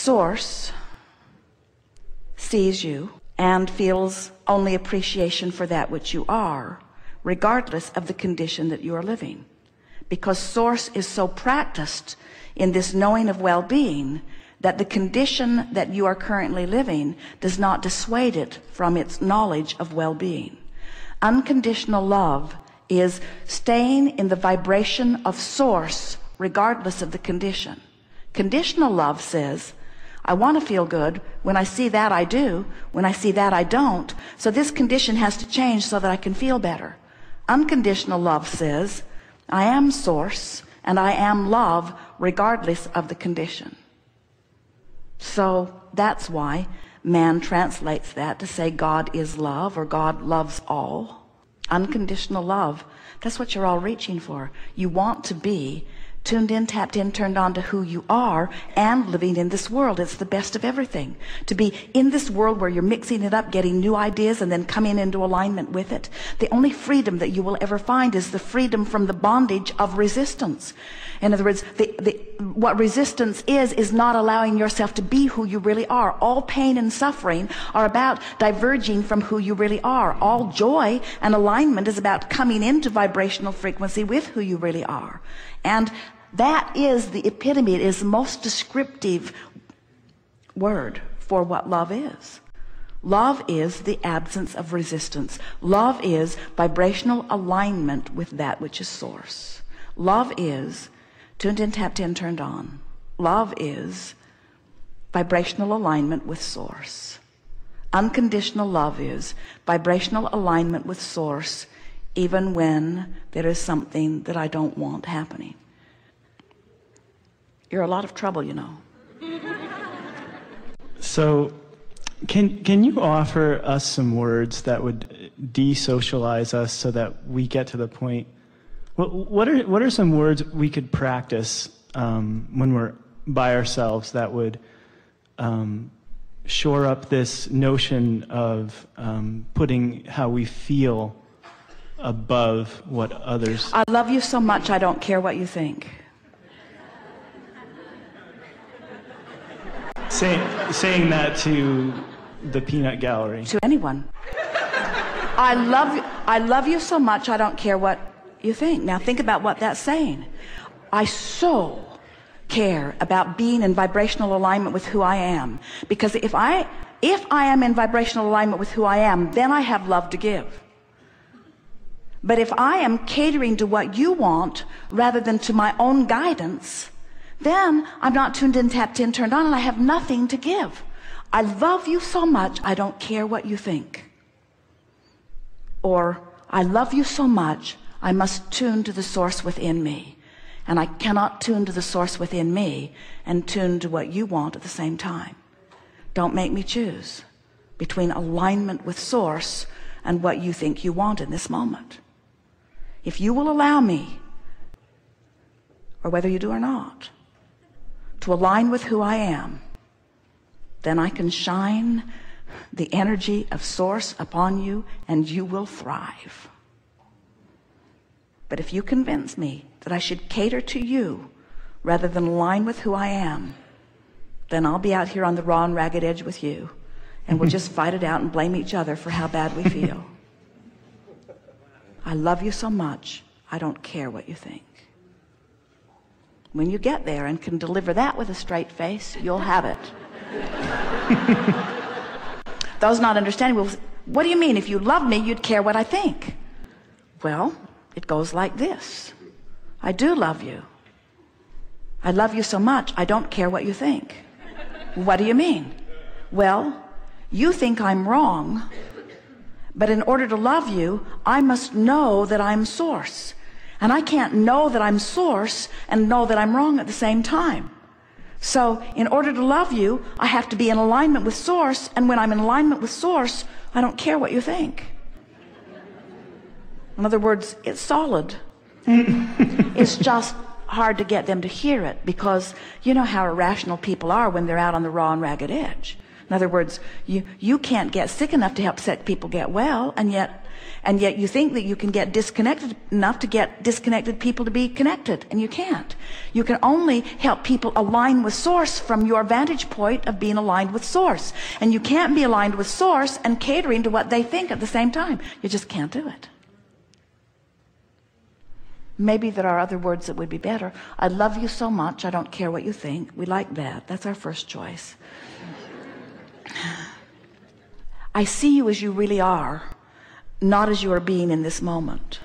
source sees you and feels only appreciation for that which you are, regardless of the condition that you are living. Because source is so practiced in this knowing of well-being that the condition that you are currently living does not dissuade it from its knowledge of well-being. Unconditional love is staying in the vibration of source regardless of the condition. Conditional love says, I want to feel good. When I see that, I do. When I see that, I don't. So this condition has to change so that I can feel better. Unconditional love says, I am source and I am love regardless of the condition. So that's why man translates that to say God is love, or God loves all. Unconditional love, that's what you're all reaching for. You want to be tuned in, tapped in, turned on to who you are, and living in this world. It's the best of everything. To be in this world where you're mixing it up, getting new ideas, and then coming into alignment with it. The only freedom that you will ever find is the freedom from the bondage of resistance. In other words, what resistance is not allowing yourself to be who you really are. All pain and suffering are about diverging from who you really are. All joy and alignment is about coming into vibrational frequency with who you really are. And that is the epitome, it is the most descriptive word for what love is. Love is the absence of resistance. Love is vibrational alignment with that which is source. Love is tuned in, tapped in, turned on. Love is vibrational alignment with source. Unconditional love is vibrational alignment with source, even when there is something that I don't want happening. You're a lot of trouble, you know. So can you offer us some words that would desocialize us so that we get to the point? What are some words we could practice when we're by ourselves that would shore up this notion of putting how we feel above what others... I love you so much, I don't care what you think. Saying that to the peanut gallery. To anyone. I love you so much, I don't care what you think. Now think about what that's saying. I so care about being in vibrational alignment with who I am. Because if I am in vibrational alignment with who I am, then I have love to give. But if I am catering to what you want rather than to my own guidance, then I'm not tuned in, tapped in, turned on, and I have nothing to give. I love you so much, I don't care what you think. Or, I love you so much, I must tune to the source within me. And I cannot tune to the source within me and tune to what you want at the same time. Don't make me choose between alignment with source and what you think you want in this moment. If you will allow me, or whether you do or not, to align with who I am, then I can shine the energy of source upon you and you will thrive. But if you convince me that I should cater to you rather than align with who I am, then I'll be out here on the raw and ragged edge with you, and we'll just fight it out and blame each other for how bad we feel. I love you so much, I don't care what you think. When you get there and can deliver that with a straight face, you'll have it. Those not understanding will say, what do you mean? If you love me, you'd care what I think. Well, it goes like this. I do love you. I love you so much, I don't care what you think. What do you mean? Well, you think I'm wrong, but in order to love you, I must know that I'm source. And I can't know that I'm source and know that I'm wrong at the same time. So in order to love you, I have to be in alignment with source, and when I'm in alignment with source, I don't care what you think. In other words, it's solid. It's just hard to get them to hear it, because you know how irrational people are when they're out on the raw and ragged edge. In other words, you can't get sick enough to help sick people get well, and yet And yet you think that you can get disconnected enough to get disconnected people to be connected, and you can't. You can only help people align with source from your vantage point of being aligned with source. And you can't be aligned with source and catering to what they think at the same time. You just can't do it. Maybe there are other words that would be better. I love you so much, I don't care what you think. We like that. That's our first choice. I see you as you really are, not as you are being in this moment.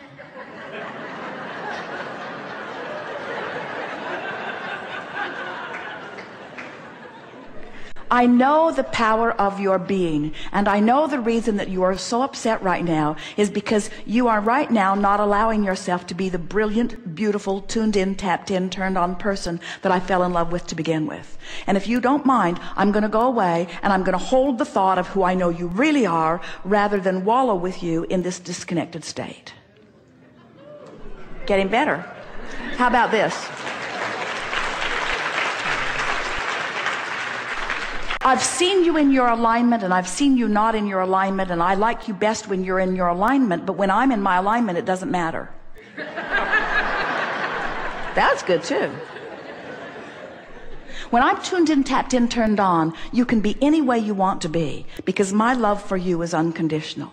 I know the power of your being, and I know the reason that you are so upset right now is because you are right now not allowing yourself to be the brilliant, beautiful, tuned in, tapped in, turned on person that I fell in love with to begin with. And if you don't mind, I'm going to go away and I'm going to hold the thought of who I know you really are rather than wallow with you in this disconnected state. Getting better. How about this? I've seen you in your alignment and I've seen you not in your alignment, and I like you best when you're in your alignment, but when I'm in my alignment, it doesn't matter. That's good too. When I'm tuned in, tapped in, turned on, you can be any way you want to be, because my love for you is unconditional.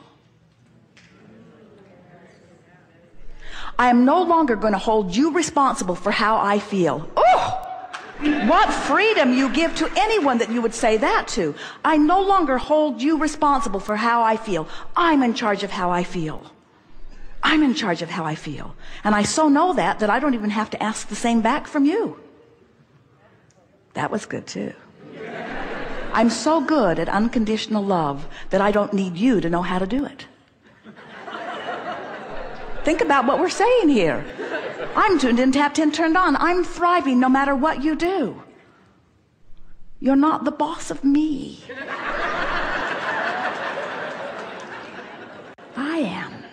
I am no longer going to hold you responsible for how I feel. Oh! What freedom you give to anyone that you would say that to. I no longer hold you responsible for how I feel. I'm in charge of how I feel. I'm in charge of how I feel. And I so know that I don't even have to ask the same back from you. That was good too. I'm so good at unconditional love that I don't need you to know how to do it. Think about what we're saying here. I'm tuned in, tapped in, turned on. I'm thriving no matter what you do. You're not the boss of me. I am.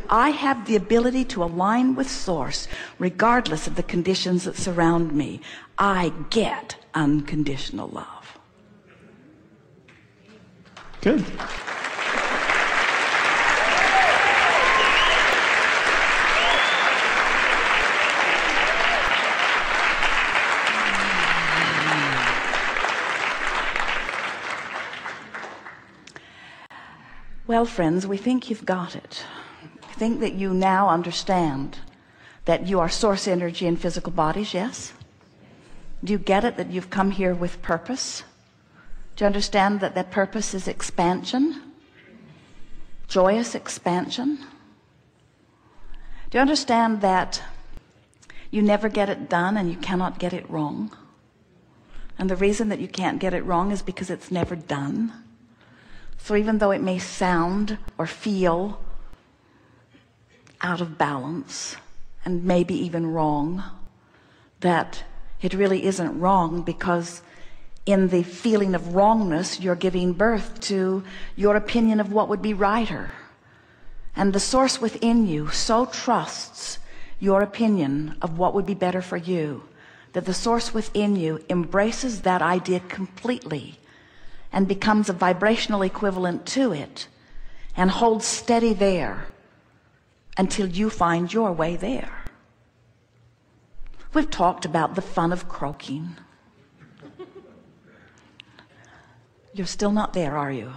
I have the ability to align with source regardless of the conditions that surround me. I get unconditional love. Good. Well, friends, we think you've got it. We think that you now understand that you are source energy in physical bodies, yes? Do you get it that you've come here with purpose? Do you understand that that purpose is expansion? Joyous expansion? Do you understand that you never get it done and you cannot get it wrong? And the reason that you can't get it wrong is because it's never done. So even though it may sound or feel out of balance and maybe even wrong, that it really isn't wrong, because in the feeling of wrongness, you're giving birth to your opinion of what would be righter. And the source within you so trusts your opinion of what would be better for you that the source within you embraces that idea completely and becomes a vibrational equivalent to it and holds steady there until you find your way there. We've talked about the fun of croaking. You're still not there, are you?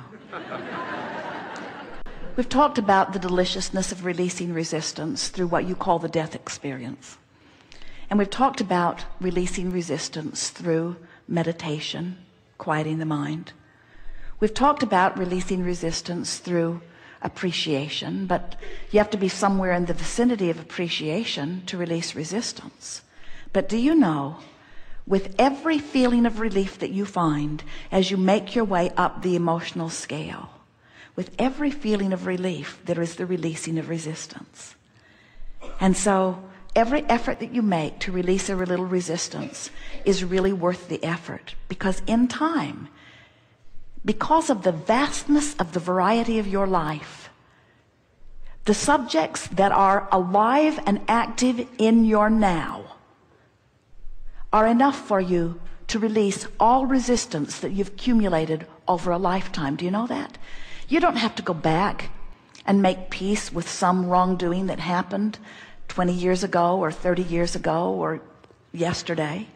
We've talked about the deliciousness of releasing resistance through what you call the death experience. And we've talked about releasing resistance through meditation, quieting the mind. We've talked about releasing resistance through appreciation, but you have to be somewhere in the vicinity of appreciation to release resistance. But do you know, with every feeling of relief that you find as you make your way up the emotional scale, with every feeling of relief, there is the releasing of resistance. And so every effort that you make to release a little resistance is really worth the effort, because in time, because of the vastness of the variety of your life, the subjects that are alive and active in your now are enough for you to release all resistance that you've accumulated over a lifetime. Do you know that? You don't have to go back and make peace with some wrongdoing that happened 20 years ago or 30 years ago or yesterday.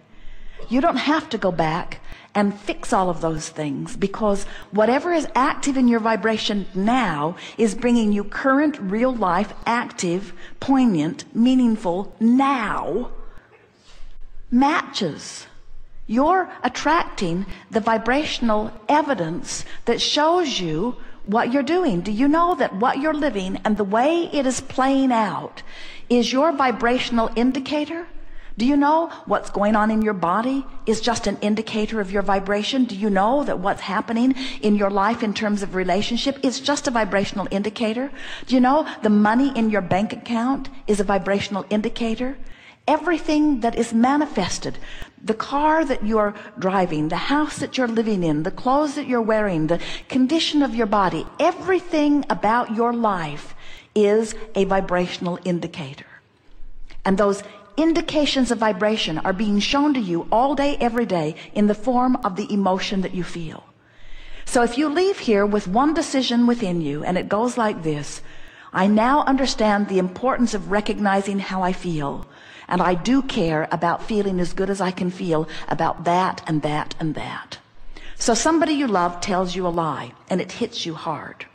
You don't have to go back and fix all of those things, because whatever is active in your vibration now is bringing you current, real life, active, poignant, meaningful now matches. You're attracting the vibrational evidence that shows you what you're doing. Do you know that what you're living and the way it is playing out is your vibrational indicator? Do you know what's going on in your body is just an indicator of your vibration? Do you know that what's happening in your life in terms of relationship is just a vibrational indicator? Do you know the money in your bank account is a vibrational indicator? Everything that is manifested, the car that you're driving, the house that you're living in, the clothes that you're wearing, the condition of your body, everything about your life is a vibrational indicator. And those indications of vibration are being shown to you all day, every day, in the form of the emotion that you feel. So if you leave here with one decision within you, and it goes like this: I now understand the importance of recognizing how I feel, and I do care about feeling as good as I can feel about that and that and that. So somebody you love tells you a lie, and it hits you hard.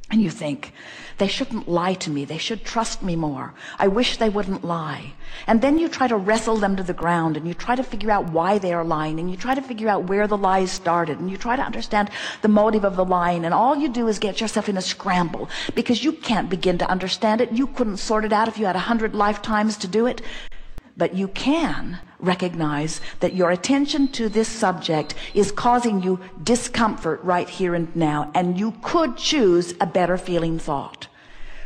And you think, they shouldn't lie to me. They should trust me more. I wish they wouldn't lie. And then you try to wrestle them to the ground, and you try to figure out why they are lying, and you try to figure out where the lies started, and you try to understand the motive of the lying, and all you do is get yourself in a scramble because you can't begin to understand it. You couldn't sort it out if you had 100 lifetimes to do it. But you can recognize that your attention to this subject is causing you discomfort right here and now, and you could choose a better feeling thought.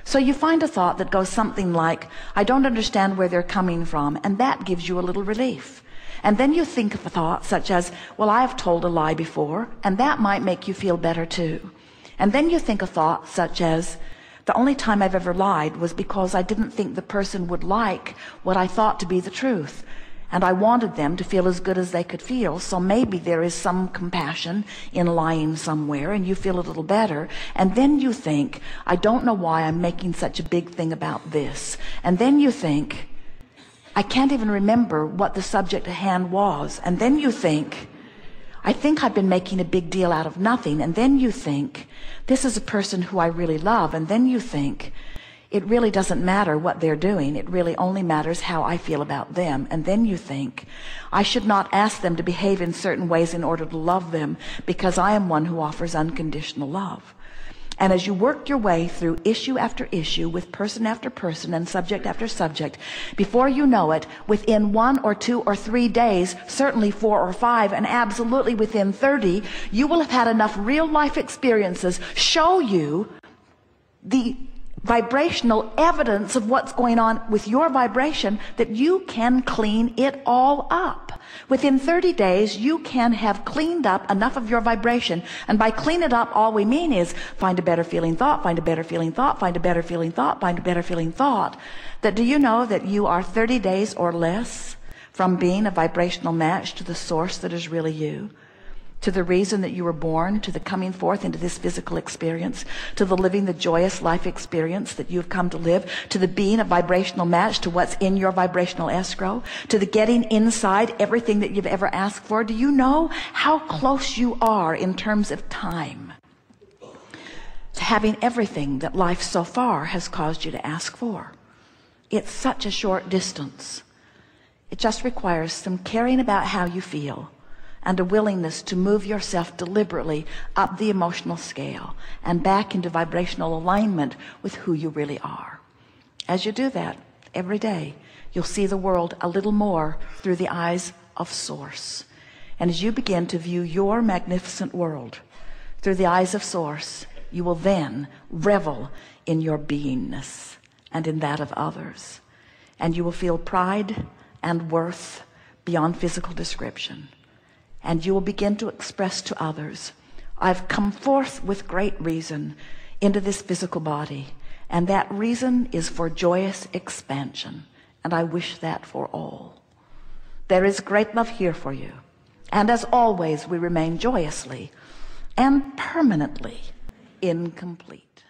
So you find a thought that goes something like, I don't understand where they're coming from, and that gives you a little relief. And then you think of a thought such as, well, I have told a lie before, and that might make you feel better too. And then you think a thought such as, the only time I've ever lied was because I didn't think the person would like what I thought to be the truth. And I wanted them to feel as good as they could feel. So maybe there is some compassion in lying somewhere, and you feel a little better. And then you think, I don't know why I'm making such a big thing about this. And then you think, I can't even remember what the subject at hand was. And then you think, I think I've been making a big deal out of nothing. And then you think, this is a person who I really love. And then you think, it really doesn't matter what they're doing. It really only matters how I feel about them. And then you think, I should not ask them to behave in certain ways in order to love them, because I am one who offers unconditional love. And as you work your way through issue after issue with person after person and subject after subject, before you know it, within 1 or 2 or 3 days, certainly 4 or 5, and absolutely within 30, you will have had enough real life experiences show you the vibrational evidence of what's going on with your vibration that you can clean it all up. Within 30 days, you can have cleaned up enough of your vibration. And by clean it up, all we mean is find a better feeling thought, find a better feeling thought, find a better feeling thought, find a better feeling thought. That do you know that you are 30 days or less from being a vibrational match to the source that is really you? To the reason that you were born, to the coming forth into this physical experience, to the living the joyous life experience that you've come to live, to the being a vibrational match to what's in your vibrational escrow, to the getting inside everything that you've ever asked for. Do you know how close you are in terms of time to having everything that life so far has caused you to ask for? It's such a short distance. It just requires some caring about how you feel, and a willingness to move yourself deliberately up the emotional scale and back into vibrational alignment with who you really are. As you do that every day, you'll see the world a little more through the eyes of Source. And as you begin to view your magnificent world through the eyes of Source, you will then revel in your beingness and in that of others. And you will feel pride and worth beyond physical description. And you will begin to express to others, I've come forth with great reason into this physical body, and that reason is for joyous expansion, and I wish that for all. There is great love here for you, and as always, we remain joyously and permanently incomplete.